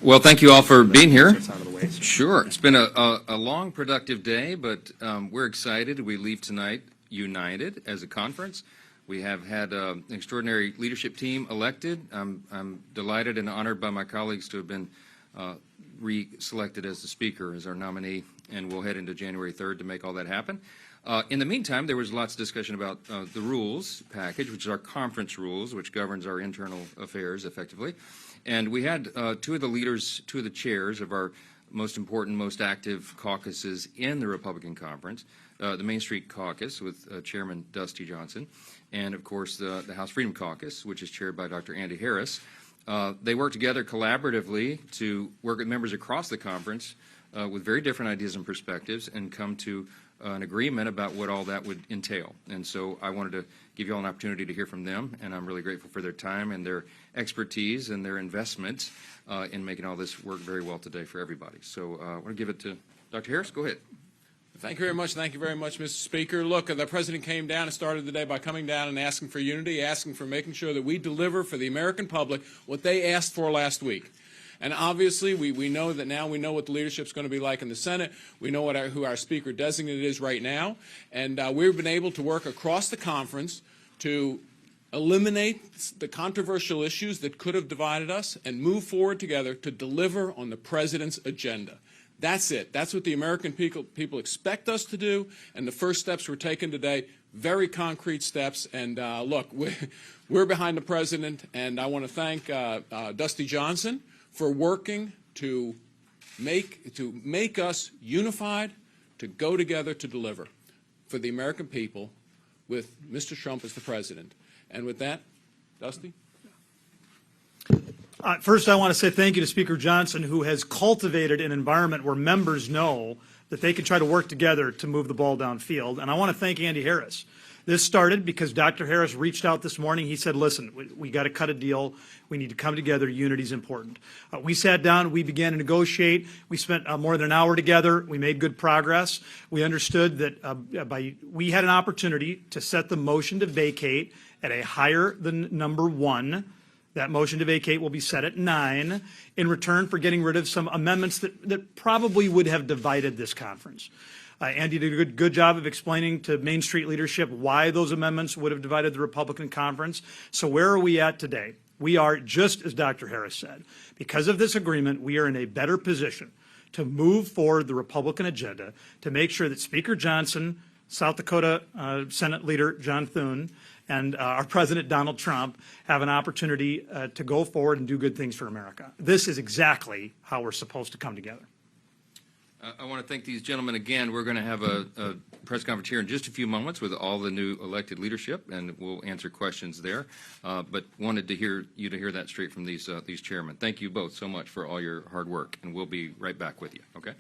Well, thank you all for being here. Sure. It's been a long, productive day, but we're excited. We leave tonight united as a conference. We have had an extraordinary leadership team elected. I'm delighted and honored by my colleagues to have been re-selected as the speaker, as our nominee, and we'll head into January 3rd to make all that happen. In the meantime, there was lots of discussion about the rules package, which is our conference rules, which governs our internal affairs effectively. And we had two of the chairs of our most important, most active caucuses in the Republican conference, the Main Street Caucus with Chairman Dusty Johnson, and of course the House Freedom Caucus, which is chaired by Dr. Andy Harris. They work together collaboratively to work with members across the conference with very different ideas and perspectives and come to an agreement about what all that would entail. And so I wanted to give you all an opportunity to hear from them, and I'm really grateful for their time and their expertise and their investment in making all this work very well today for everybody. So I want to give it to Dr. Harris. Go ahead. Thank you very much. Thank you very much, Mr. Speaker. Look, the President came down and started the day by coming down and asking for unity, asking for making sure that we deliver for the American public what they asked for last week. And obviously, we know that now we know what the leadership is going to be like in the Senate. We know who our speaker designate is right now. And we've been able to work across the conference to eliminate the controversial issues that could have divided us and move forward together to deliver on the President's agenda. That's it. That's what the American people expect us to do. And the first steps were taken today, very concrete steps. And look, we're behind the President. And I want to thank Dusty Johnson for working to make us unified, to go together to deliver for the American people with Mr. Trump as the President. And with that, Dusty? First, I want to say thank you to Speaker Johnson, who has cultivated an environment where members know that they can try to work together to move the ball downfield. And I want to thank Andy Harris. This started because Dr. Harris reached out this morning. He said, listen, we got to cut a deal. We need to come together. Unity is important. We sat down. We began to negotiate. We spent more than an hour together. We made good progress. We understood that we had an opportunity to set the motion to vacate at a higher than number 1. That motion to vacate will be set at 9 in return for getting rid of some amendments that probably would have divided this conference. Andy did a good job of explaining to Main Street leadership why those amendments would have divided the Republican conference. So where are we at today? We are, just as Dr. Harris said, because of this agreement, we are in a better position to move forward the Republican agenda to make sure that Speaker Johnson, South Dakota Senate Leader John Thune, and our President Donald Trump have an opportunity to go forward and do good things for America. This is exactly how we're supposed to come together. I want to thank these gentlemen again. We're going to have a press conference here in just a few moments with all the new elected leadership, and we'll answer questions there. But wanted to hear that straight from these chairmen. Thank you both so much for all your hard work, and we'll be right back with you. Okay.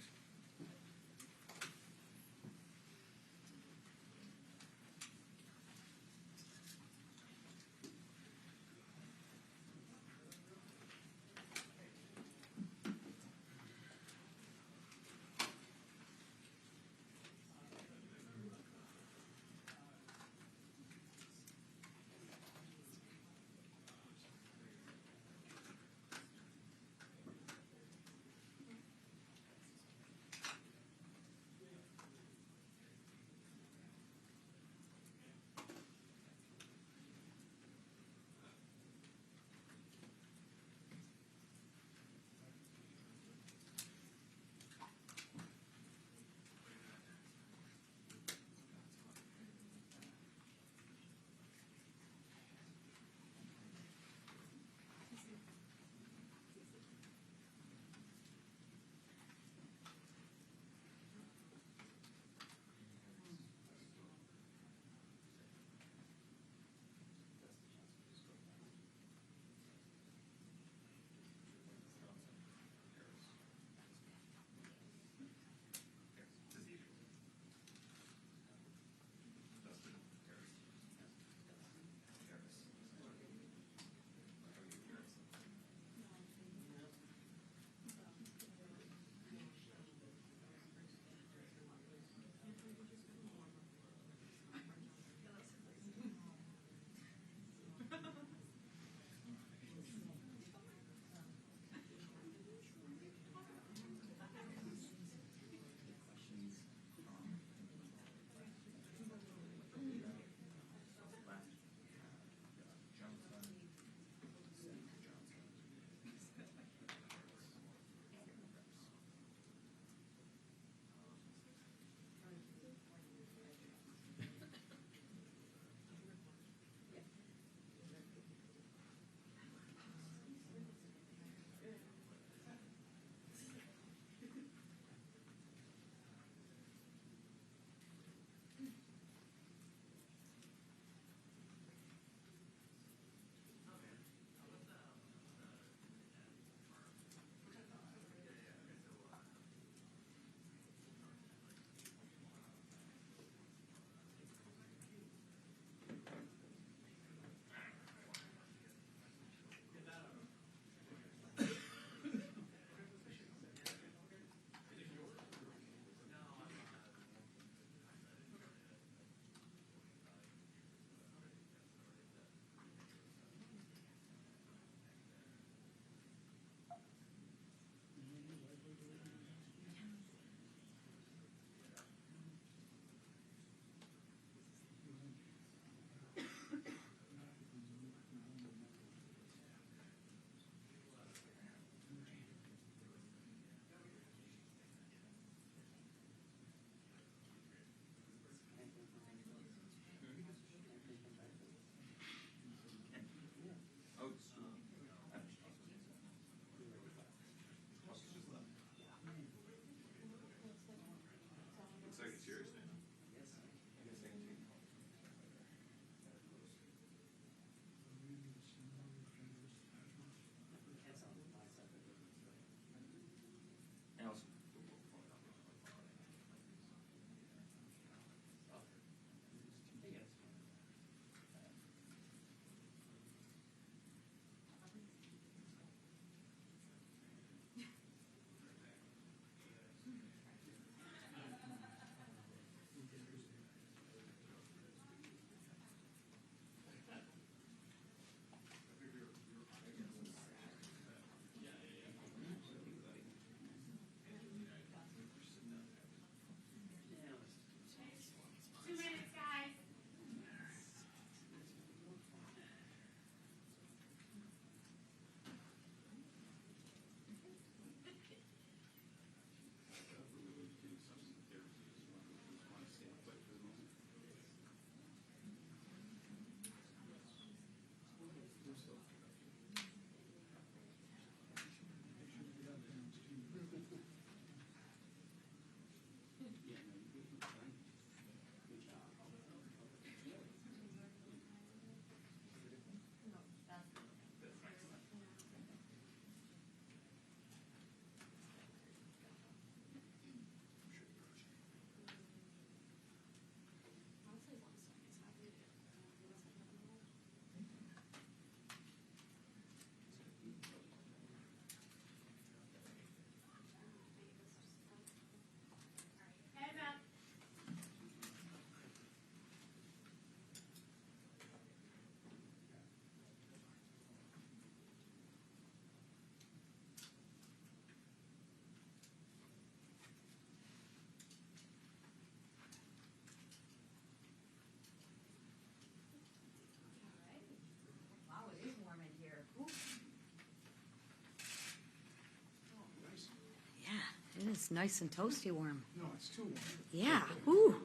It's nice and toasty warm. No, it's too warm. Yeah. Ooh.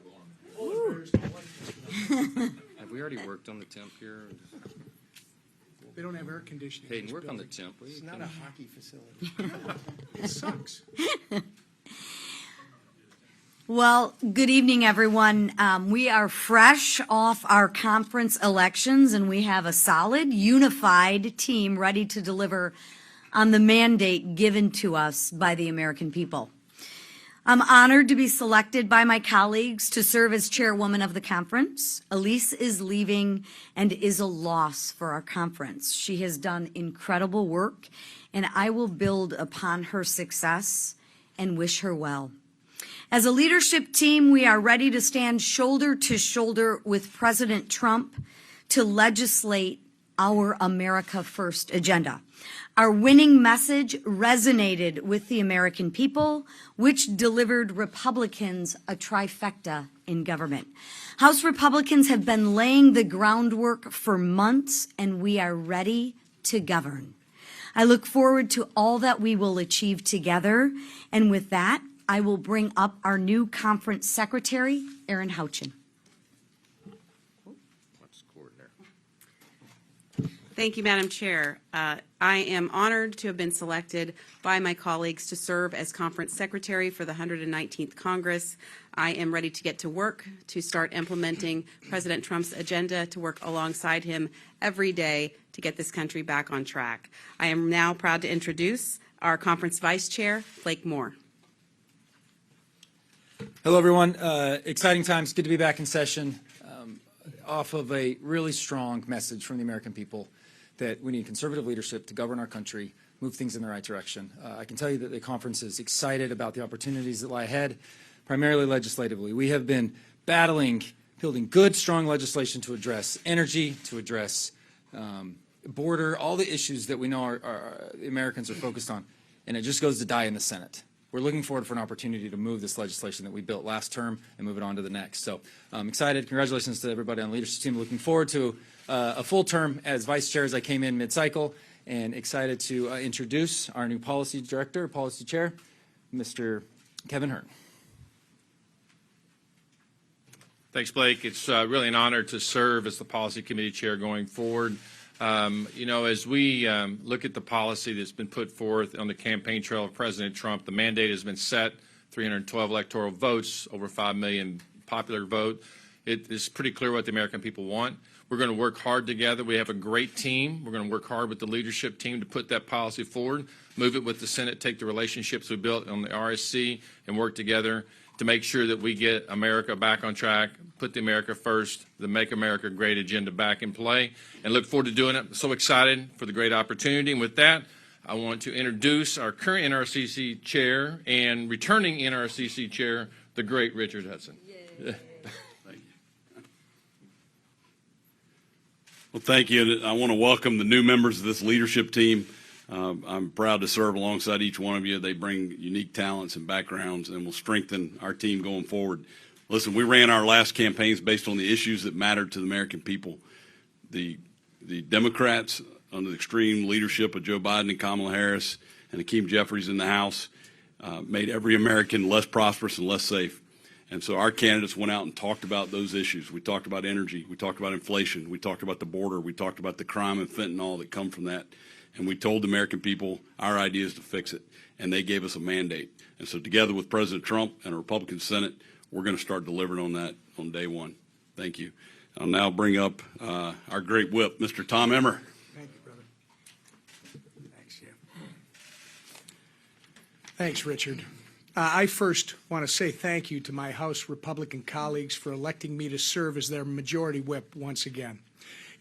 Ooh. Have we already worked on the temp here? They don't have air conditioning. in Hayden, this work on the building. temp, will you? It's not a hockey facility. It sucks. Well, good evening, everyone. We are fresh off our conference elections, and we have a solid, unified team ready to deliver on the mandate given to us by the American people. I'm honored to be selected by my colleagues to serve as chairwoman of the conference. Elise is leaving and is a loss for our conference. She has done incredible work, and I will build upon her success and wish her well. As a leadership team, we are ready to stand shoulder to shoulder with President Trump to legislate our America First agenda. Our winning message resonated with the American people, which delivered Republicans a trifecta in government. House Republicans have been laying the groundwork for months, and we are ready to govern. I look forward to all that we will achieve together, and with that, I will bring up our new conference secretary, Aaron Houchin. Thank you, Madam Chair. I am honored to have been selected by my colleagues to serve as Conference Secretary for the 119th Congress. I am ready to get to work to start implementing President Trump's agenda, to work alongside him every day to get this country back on track. I am now proud to introduce our Conference Vice Chair, Blake Moore. Hello, everyone. Exciting times. Good to be back in session off of a really strong message from the American people that we need conservative leadership to govern our country, move things in the right direction. I can tell you that the conference is excited about the opportunities that lie ahead, primarily legislatively. We have been building good, strong legislation to address energy, to address border, all the issues that we know our Americans are focused on, and it just goes to die in the Senate. We're looking forward for an opportunity to move this legislation that we built last term and move it on to the next. So I'm excited. Congratulations to everybody on the leadership team. Looking forward to a full term as vice chair as I came in mid-cycle, and excited to introduce our new policy director, policy chair, Mr. Kevin Hern. Thanks, Blake. It's really an honor to serve as the policy committee chair going forward. You know, as we look at the policy that's been put forth on the campaign trail of President Trump, the mandate has been set, 312 electoral votes, over 5 million popular vote. It is pretty clear what the American people want. We're going to work hard together. We have a great team. We're going to work hard with the leadership team to put that policy forward, move it with the Senate, take the relationships we built on the RSC, and work together to make sure that we get America back on track, put the America First, the Make America Great agenda back in play, and look forward to doing it. So excited for the great opportunity. And with that, I want to introduce our current NRCC chair and returning NRCC chair, the great Richard Hudson. Well, thank you. I want to welcome the new members of this leadership team. I'm proud to serve alongside each one of you. They bring unique talents and backgrounds and will strengthen our team going forward. Listen, we ran our last campaigns based on the issues that mattered to the American people. The Democrats, under the extreme leadership of Joe Biden and Kamala Harris and Hakeem Jeffries in the House, made every American less prosperous and less safe. And so our candidates went out and talked about those issues. We talked about energy. We talked about inflation. We talked about the border. We talked about the crime and fentanyl that come from that. And we told the American people our idea is to fix it. And they gave us a mandate. And so together with President Trump and a Republican Senate, we're going to start delivering on that on day one. Thank you. I'll now bring up our great whip, Mr. Tom Emmer. Thank you, brother. Thanks, Jim. Thanks, Richard. I first want to say thank you to my House Republican colleagues for electing me to serve as their majority whip once again.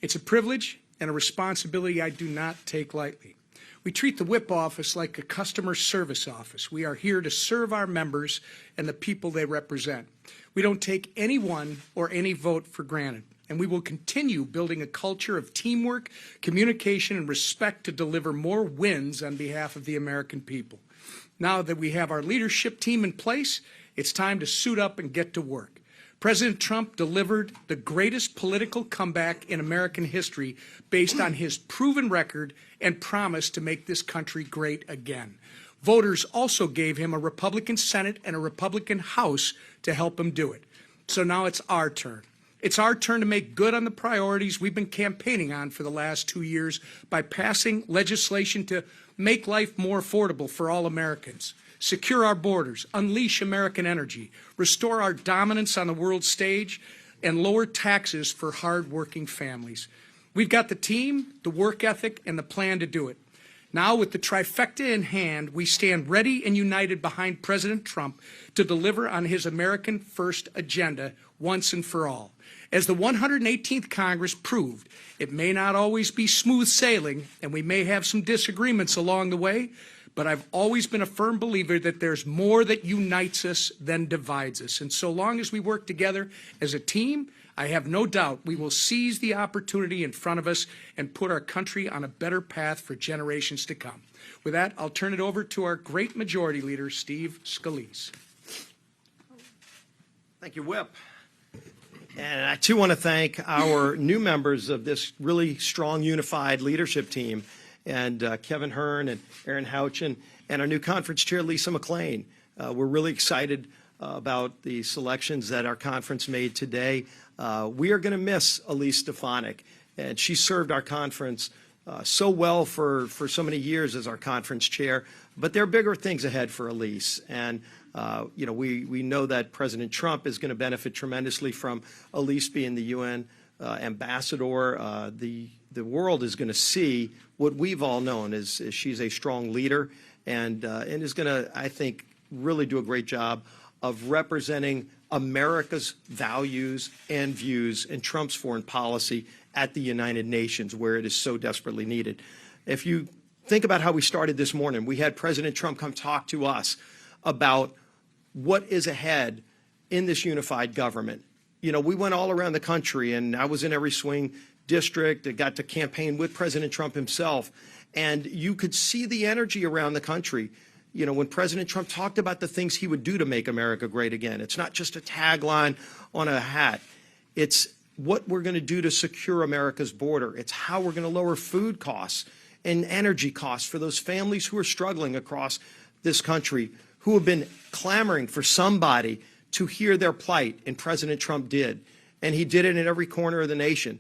It's a privilege and a responsibility I do not take lightly. We treat the whip office like a customer service office. We are here to serve our members and the people they represent. We don't take anyone or any vote for granted, and we will continue building a culture of teamwork, communication, and respect to deliver more wins on behalf of the American people. Now that we have our leadership team in place, it's time to suit up and get to work. President Trump delivered the greatest political comeback in American history based on his proven record and promise to make this country great again. Voters also gave him a Republican Senate and a Republican House to help him do it. So now it's our turn. It's our turn to make good on the priorities we've been campaigning on for the last 2 years by passing legislation to make life more affordable for all Americans, secure our borders, unleash American energy, restore our dominance on the world stage, and lower taxes for hard-working families. We've got the team, the work ethic, and the plan to do it. Now, with the trifecta in hand, we stand ready and united behind President Trump to deliver on his American First agenda once and for all. As the 118th Congress proved, it may not always be smooth sailing, and we may have some disagreements along the way, but I've always been a firm believer that there's more that unites us than divides us. And so long as we work together as a team, I have no doubt we will seize the opportunity in front of us and put our country on a better path for generations to come. With that, I'll turn it over to our great Majority Leader, Steve Scalise. Thank you, Whip. And I, too, want to thank our new members of this really strong, unified leadership team, and Kevin Hearn and Aaron Houchin, and our new conference chair, Lisa McClain. We're really excited about the selections that our conference made today. We are going to miss Elise Stefanik, and she served our conference so well for so many years as our conference chair. But there are bigger things ahead for Elise, and you know, we know that President Trump is going to benefit tremendously from Elise being the UN ambassador. The world is going to see what we've all known is she's a strong leader, and is going to, I think, really do a great job of representing America's values and views in Trump's foreign policy at the United Nations, where it is so desperately needed. If you think about how we started this morning, we had President Trump come talk to us about what is ahead in this unified government. You know, we went all around the country, and I was in every swing district. I got to campaign with President Trump himself, and you could see the energy around the country. You know, when President Trump talked about the things he would do to make America great again, it's not just a tagline on a hat. It's what we're going to do to secure America's border. It's how we're going to lower food costs and energy costs for those families who are struggling across this country, who have been clamoring for somebody to hear their plight, and President Trump did. And he did it in every corner of the nation.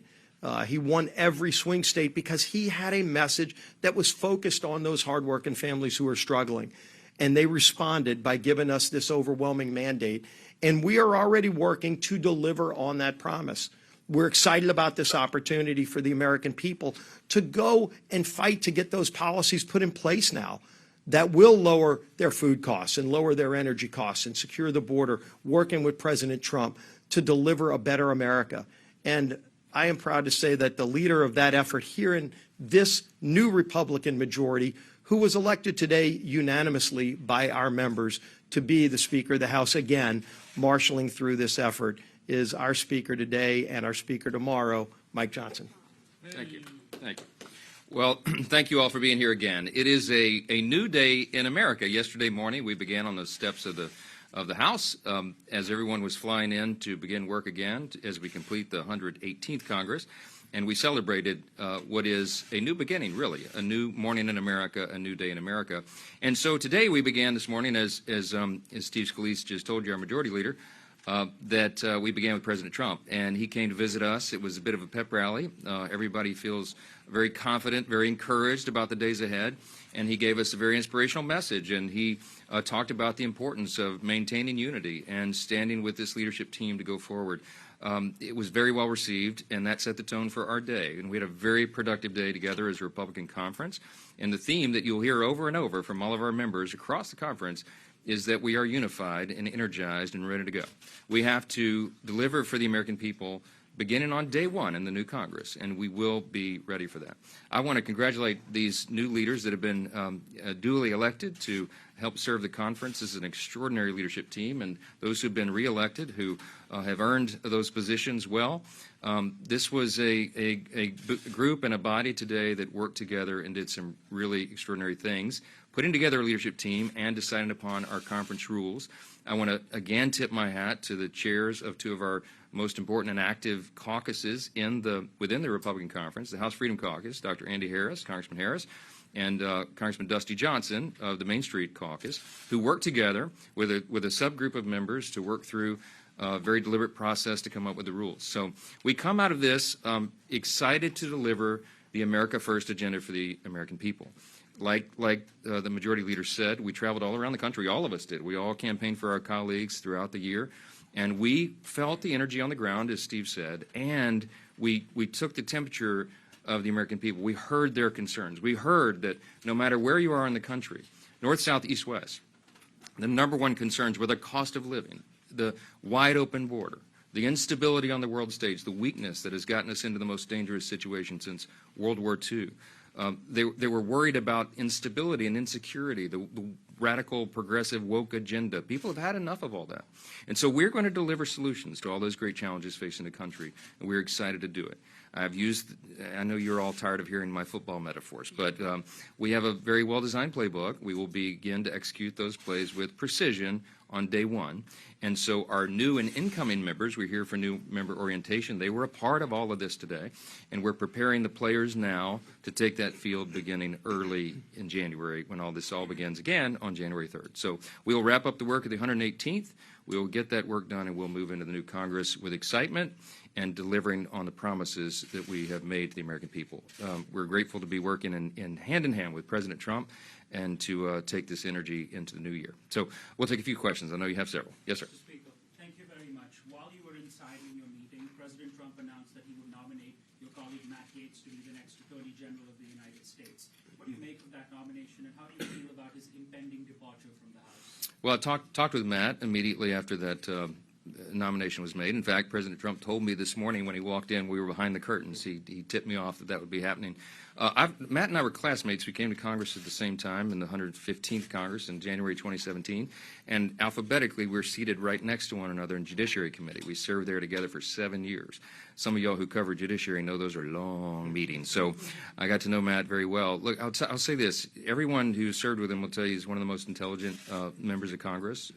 He won every swing state because he had a message that was focused on those hardworking families who are struggling. And they responded by giving us this overwhelming mandate. And we are already working to deliver on that promise. We're excited about this opportunity for the American people to go and fight to get those policies put in place now that will lower their food costs and lower their energy costs and secure the border, working with President Trump to deliver a better America. And I am proud to say that the leader of that effort here in this new Republican majority, who was elected today unanimously by our members to be the Speaker of the House again, marshaling through this effort, is our Speaker today and our Speaker tomorrow, Mike Johnson. Thank you. Thank you. Well, thank you all for being here again. It is a new day in America. Yesterday morning, we began on the steps of the House as everyone was flying in to begin work again as we complete the 118th Congress. And we celebrated what is a new beginning, really, a new morning in America, a new day in America. And so today we began this morning, as Steve Scalise just told you, our majority leader, that we began with President Trump. And he came to visit us. It was a bit of a pep rally. Everybody feels very confident, very encouraged about the days ahead. And he gave us a very inspirational message. And he talked about the importance of maintaining unity and standing with this leadership team to go forward. It was very well received, and that set the tone for our day. And we had a very productive day together as a Republican conference. And the theme that you'll hear over and over from all of our members across the conference is that we are unified and energized and ready to go. We have to deliver for the American people beginning on day one in the new Congress, and we will be ready for that. I want to congratulate these new leaders that have been duly elected to help serve the conference. This is an extraordinary leadership team, and those who've been reelected who have earned those positions well. This was a group and a body today that worked together and did some really extraordinary things, putting together a leadership team and deciding upon our conference rules. I want to again tip my hat to the chairs of two of our most important and active caucuses within the Republican Conference, the House Freedom Caucus, Dr. Andy Harris, Congressman Harris, and Congressman Dusty Johnson of the Main Street Caucus, who worked together with a subgroup of members to work through a very deliberate process to come up with the rules. So we come out of this excited to deliver the America First agenda for the American people. Like the majority leader said, we traveled all around the country. All of us did. We all campaigned for our colleagues throughout the year. And we felt the energy on the ground, as Steve said, and we took the temperature of the American people. We heard their concerns. We heard that no matter where you are in the country, north, south, east, west, the number one concerns were the cost of living, the wide open border, the instability on the world stage, the weakness that has gotten us into the most dangerous situation since World War II. They were worried about instability and insecurity, the radical, progressive, woke agenda. People have had enough of all that. And so we're going to deliver solutions to all those great challenges facing the country, and we're excited to do it. I know you're all tired of hearing my football metaphors, but we have a very well-designed playbook. We will begin to execute those plays with precision on day one. And so our new and incoming members, we're here for new member orientation, they were a part of all of this today, and we're preparing the players now to take that field beginning early in January when all this all begins again on January 3rd. So we'll wrap up the work at the 118th. We'll get that work done, and we'll move into the new Congress with excitement and delivering on the promises that we have made to the American people. We're grateful to be working in hand with President Trump and to take this energy into the new year. So we'll take a few questions. I know you have several. Yes, sir. Mr. Speaker, thank you very much. While you were inside in your meeting, President Trump announced that he would nominate your colleague Matt Gaetz to be the next Attorney General of the United States. What do you make of that nomination, and how do you feel about his impending departure from the House? Well, I talked with Matt immediately after that nomination was made. In fact, President Trump told me this morning when he walked in, we were behind the curtains. He tipped me off that would be happening. Matt and I were classmates. We came to Congress at the same time in the 115th Congress in January 2017, and alphabetically we're seated right next to one another in Judiciary Committee. We served there together for 7 years. Some of y'all who cover Judiciary know those are long meetings, so I got to know Matt very well. Look, I'll say this. Everyone who served with him will tell you he's one of the most intelligent members of Congress.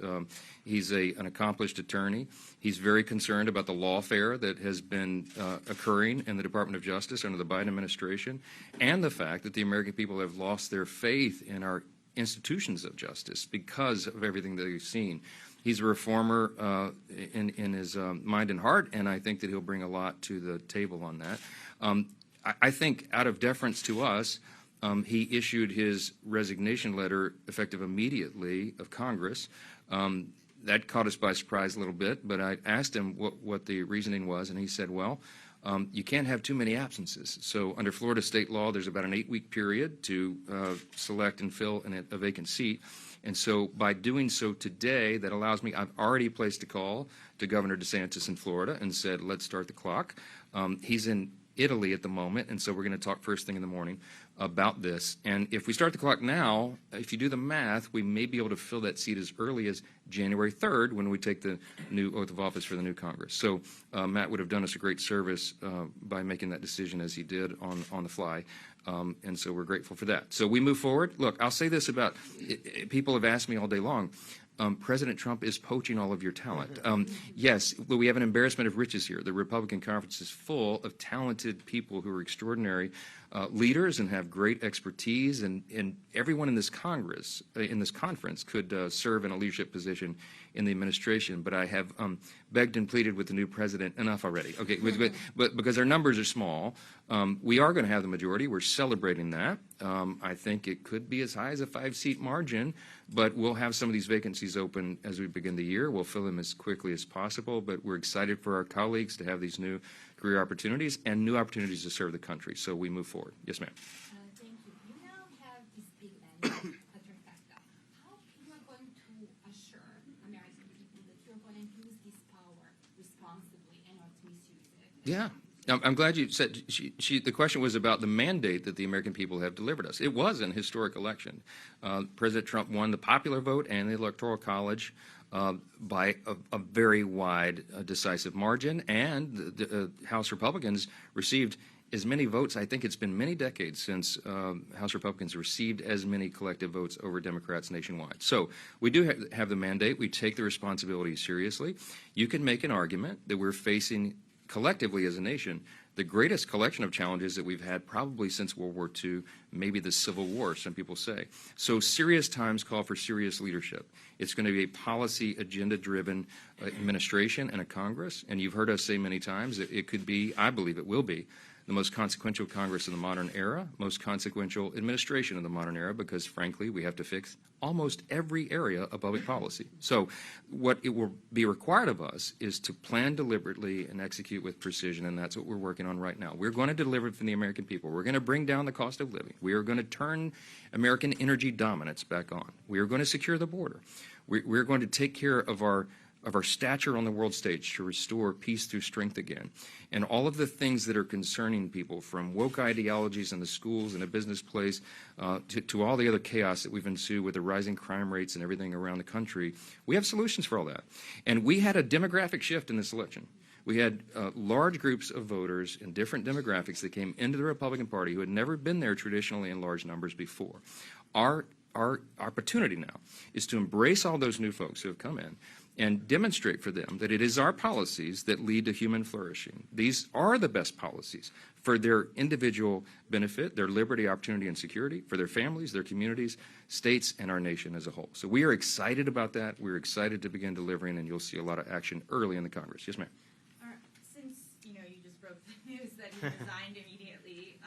He's an accomplished attorney. He's very concerned about the lawfare that has been occurring in the Department of Justice under the Biden administration, and the fact that the American people have lost their faith in our institutions of justice because of everything that they've seen. He's a reformer in his mind and heart, and I think that he'll bring a lot to the table on that. I think out of deference to us, he issued his resignation letter effective immediately of Congress. That caught us by surprise a little bit, but I asked him what the reasoning was, and he said, well, you can't have too many absences. So under Florida state law, there's about an 8-week period to select and fill a vacant seat. And so by doing so today, that allows me, I've already placed a call to Governor DeSantis in Florida and said, let's start the clock. He's in Italy at the moment, and so we're going to talk first thing in the morning about this. And if we start the clock now, if you do the math, we may be able to fill that seat as early as January 3rd when we take the new oath of office for the new Congress. So Matt would have done us a great service by making that decision as he did on the fly. And so we're grateful for that. So we move forward. Look, I'll say this about people have asked me all day long. President Trump is poaching all of your talent. Yes, we have an embarrassment of riches here. The Republican conference is full of talented people who are extraordinary leaders and have great expertise, and everyone in this Congress, in this conference, could serve in a leadership position in the administration. But I have begged and pleaded with the new president, enough already. Okay, but because our numbers are small, we are going to have the majority. We're celebrating that. I think it could be as high as a 5-seat margin, but we'll have some of these vacancies open as we begin the year. We'll fill them as quickly as possible, but we're excited for our colleagues to have these new career opportunities and new opportunities to serve the country. So we move forward. Yes, ma'am. Thank you. You now have this big event at Trifecta. How you are going to assure American people that you're going to use this power responsibly and not misuse it? Yeah. I'm glad you said the question was about the mandate that the American people have delivered us. It was an historic election. President Trump won the popular vote and the Electoral College by a very wide, decisive margin, and the House Republicans received as many votes. I think it's been many decades since House Republicans received as many collective votes over Democrats nationwide. So we do have the mandate. We take the responsibility seriously. You can make an argument that we're facing collectively as a nation the greatest collection of challenges that we've had probably since World War II, maybe the Civil War, some people say. So serious times call for serious leadership. It's going to be a policy agenda-driven administration and a Congress, and you've heard us say many times that it could be, I believe it will be, the most consequential Congress in the modern era, most consequential administration of the modern era, because frankly, we have to fix almost every area of public policy. So what it will be required of us is to plan deliberately and execute with precision, and that's what we're working on right now. We're going to deliver for the American people. We're going to bring down the cost of living. We are going to turn American energy dominance back on. We are going to secure the border. We're going to take care of our stature on the world stage to restore peace through strength again. And all of the things that are concerning people, from woke ideologies in the schools and a business place to all the other chaos that we've ensued with the rising crime rates and everything around the country, we have solutions for all that. And we had a demographic shift in this election. We had large groups of voters in different demographics that came into the Republican Party who had never been there traditionally in large numbers before. Our opportunity now is to embrace all those new folks who have come in and demonstrate for them that it is our policies that lead to human flourishing. These are the best policies for their individual benefit, their liberty, opportunity, and security, for their families, their communities, states, and our nation as a whole. So we are excited about that. We're excited to begin delivering, and you'll see a lot of action early in the Congress. Yes, ma'am. All right. Since you just broke the news that he resigned immediately,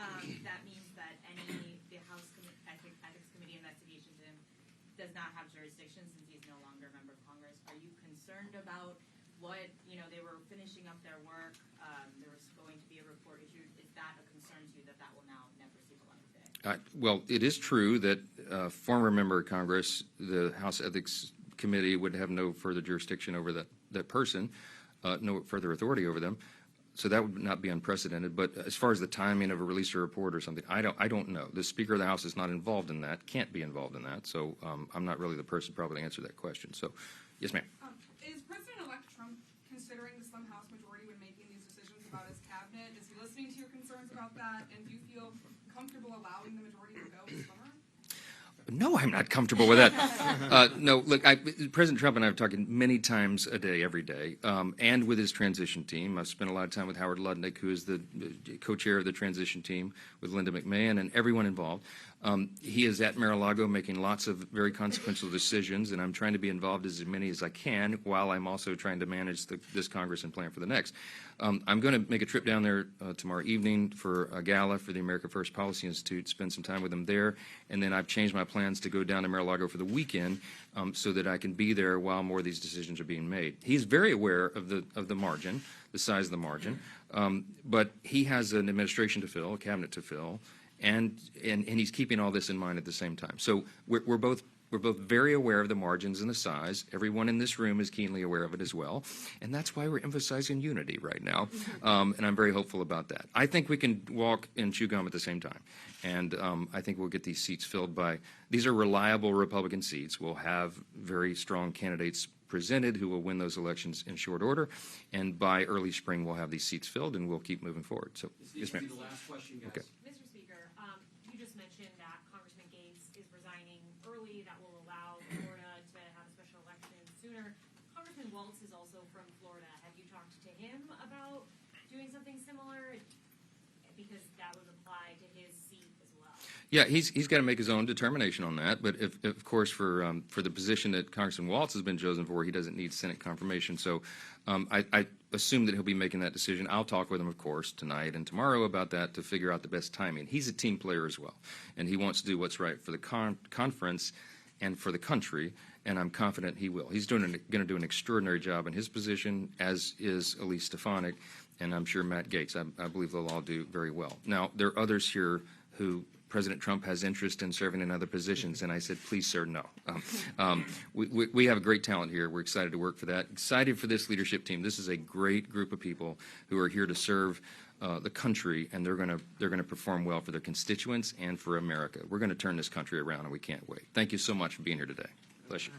that means that the House Ethics Committee investigation to him does not have jurisdiction since he's no longer a member of Congress. Are you concerned about what, they were finishing up their work, there was going to be a report issued? Is that a concern to you that will now never see the light of day? Well, it is true that a former member of Congress, the House Ethics Committee, would have no further jurisdiction over that person, no further authority over them. So that would not be unprecedented. But as far as the timing of a release or report or something, I don't know. The Speaker of the House is not involved in that, can't be involved in that. So I'm not really the person probably to answer that question. So, yes, ma'am. Is President-elect Trump considering the slim House majority when making these decisions about his cabinet? Is he listening to your concerns about that? And do you feel comfortable allowing the majority to go slimmer? No, I'm not comfortable with that. No, look, President Trump and I have talked many times a day, every day, and with his transition team. I've spent a lot of time with Howard Lutnick, who is the co-chair of the transition team, with Linda McMahon and everyone involved. He is at Mar-a-Lago making lots of very consequential decisions, and I'm trying to be involved as many as I can while I'm also trying to manage this Congress and plan for the next. I'm going to make a trip down there tomorrow evening for a gala for the America First Policy Institute, spend some time with them there, and then I've changed my plans to go down to Mar-a-Lago for the weekend so that I can be there while more of these decisions are being made. He's very aware of the margin, the size of the margin, but he has an administration to fill, a cabinet to fill, and he's keeping all this in mind at the same time. So we're both very aware of the margins and the size. Everyone in this room is keenly aware of it as well, and that's why we're emphasizing unity right now, and I'm very hopeful about that. I think we can walk and chew gum at the same time, and I think we'll get these seats filled these are reliable Republican seats. We'll have very strong candidates presented who will win those elections in short order, and by early spring we'll have these seats filled, and we'll keep moving forward. So, yes, ma'am. The last question, guys. Okay. Mr. Speaker, you just mentioned that Congressman Gates is resigning early. That will allow Florida to have a special election sooner. Congressman Waltz is also from Florida. Have you talked to him about doing something similar? Because that would apply to his seat as well. Yeah, he's got to make his own determination on that. But if of course, for the position that Congressman Waltz has been chosen for, he doesn't need Senate confirmation. So I assume that he'll be making that decision. I'll talk with him, of course, tonight and tomorrow about that to figure out the best timing. He's a team player as well, and he wants to do what's right for the conference and for the country, and I'm confident he will. He's going to do an extraordinary job in his position, as is Elise Stefanik, and I'm sure Matt Gaetz. I believe they'll all do very well. Now, there are others here who President Trump has interest in serving in other positions, and I said, please, sir, no. We have a great talent here. We're excited to work for that, excited for this leadership team. This is a great group of people who are here to serve the country, and they're going to perform well for their constituents and for America. We're going to turn this country around, and we can't wait. Thank you so much for being here today. Bless you.